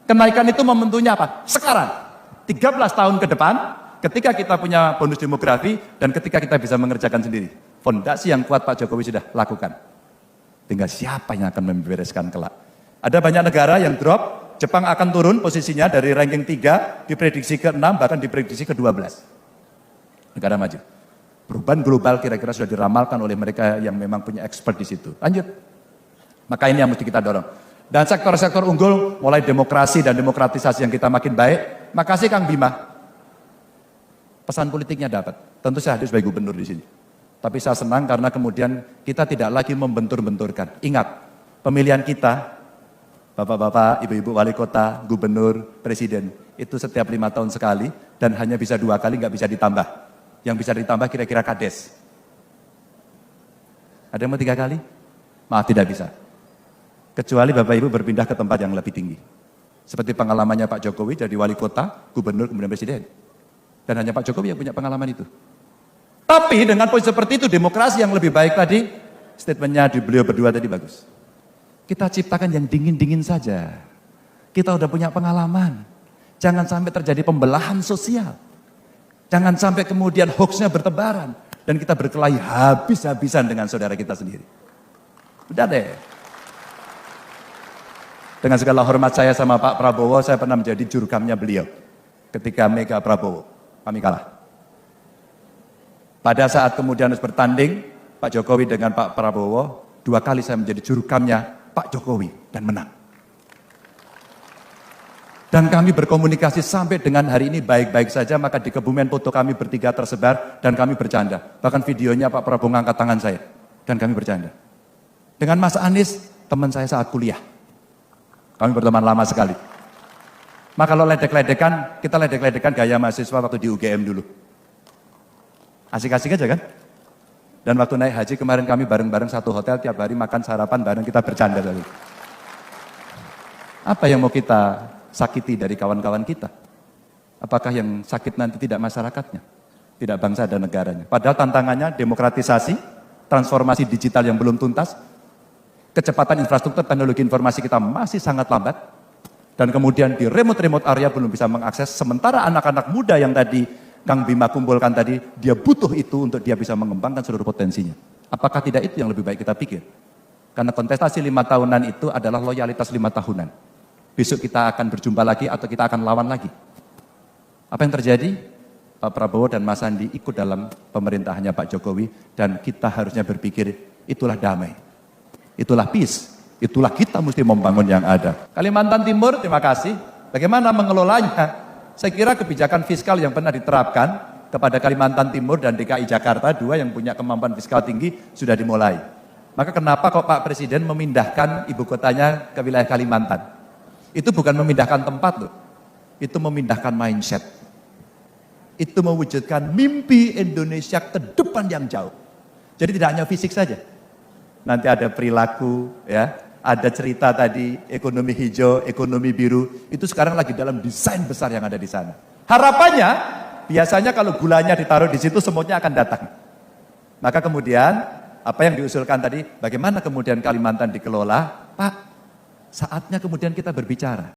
Kenaikan itu momentumnya apa? Sekarang, 13 tahun ke depan, ketika kita punya bonus demografi, dan ketika kita bisa mengerjakan sendiri. Fondasi yang kuat Pak Jokowi sudah lakukan. Tinggal siapa yang akan membereskan kelak. Ada banyak negara yang drop, Jepang akan turun posisinya dari ranking 3, diprediksi ke-6, bahkan diprediksi ke-12. Negara maju. Perubahan global kira-kira sudah diramalkan oleh mereka yang memang punya expert di situ. Lanjut. Maka ini yang mesti kita dorong. Dan sektor-sektor unggul, mulai demokrasi dan demokratisasi yang kita makin baik. Makasih Kang Bima. Pesan politiknya dapat. Tentu saya hadir sebagai gubernur di sini. Tapi saya senang karena kemudian kita tidak lagi membentur-benturkan. Ingat, pemilihan kita, bapak-bapak, ibu-ibu wali kota, gubernur, presiden, itu setiap 5 tahun sekali dan hanya bisa 2 kali, nggak bisa ditambah. Yang bisa ditambah kira-kira kades. Ada yang mau 3 kali? Maaf, tidak bisa. Kecuali Bapak Ibu berpindah ke tempat yang lebih tinggi. Seperti pengalamannya Pak Jokowi jadi wali kota, gubernur, kemudian presiden. Dan hanya Pak Jokowi yang punya pengalaman itu. Tapi dengan posisi seperti itu, demokrasi yang lebih baik tadi, statementnya di beliau berdua tadi bagus. Kita ciptakan yang dingin-dingin saja. Kita udah punya pengalaman. Jangan sampai terjadi pembelahan sosial. Jangan sampai kemudian hoaxnya bertebaran. Dan kita berkelahi habis-habisan dengan saudara kita sendiri. Udah deh. Dengan segala hormat saya sama Pak Prabowo, saya pernah menjadi jurukamnya beliau. Ketika Mega Prabowo, kami kalah. Pada saat kemudian harus bertanding, Pak Jokowi dengan Pak Prabowo, 2 kali saya menjadi jurukamnya Pak Jokowi dan menang. Dan kami berkomunikasi sampai dengan hari ini baik-baik saja, maka di Kebumen foto kami bertiga tersebar dan kami bercanda. Bahkan videonya Pak Prabowo ngangkat tangan saya dan kami bercanda. Dengan Mas Anies, teman saya saat kuliah. Kami berteman lama sekali. Maka kalau ledek-ledekan, kita ledek-ledekan gaya mahasiswa waktu di UGM dulu. Asik-asik aja kan? Dan waktu naik haji kemarin kami bareng-bareng satu hotel, tiap hari makan sarapan bareng, kita bercanda tadi. Apa yang mau kita sakiti dari kawan-kawan kita? Apakah yang sakit nanti tidak masyarakatnya? Tidak bangsa dan negaranya. Padahal tantangannya demokratisasi, transformasi digital yang belum tuntas, kecepatan infrastruktur teknologi informasi kita masih sangat lambat, dan kemudian di remote area belum bisa mengakses, sementara anak-anak muda yang tadi Kang Bima kumpulkan tadi, dia butuh itu untuk dia bisa mengembangkan seluruh potensinya. Apakah tidak itu yang lebih baik kita pikir? Karena kontestasi 5 tahunan itu adalah loyalitas 5 tahunan. Besok kita akan berjumpa lagi atau kita akan lawan lagi. Apa yang terjadi? Pak Prabowo dan Mas Sandi ikut dalam pemerintahannya Pak Jokowi, dan kita harusnya berpikir itulah damai. Itulah peace, itulah kita mesti membangun yang ada. Kalimantan Timur, terima kasih. Bagaimana mengelolanya? Saya kira kebijakan fiskal yang pernah diterapkan kepada Kalimantan Timur dan DKI Jakarta, 2 yang punya kemampuan fiskal tinggi, sudah dimulai. Maka kenapa kok Pak Presiden memindahkan ibu kotanya ke wilayah Kalimantan? Itu bukan memindahkan tempat loh, itu memindahkan mindset. Itu mewujudkan mimpi Indonesia ke depan yang jauh. Jadi tidak hanya fisik saja. Nanti ada perilaku, ya, ada cerita tadi, ekonomi hijau, ekonomi biru, itu sekarang lagi dalam desain besar yang ada di sana. Harapannya, biasanya kalau gulanya ditaruh di situ, semutnya akan datang. Maka kemudian, apa yang diusulkan tadi, bagaimana kemudian Kalimantan dikelola? Pak, saatnya kemudian kita berbicara.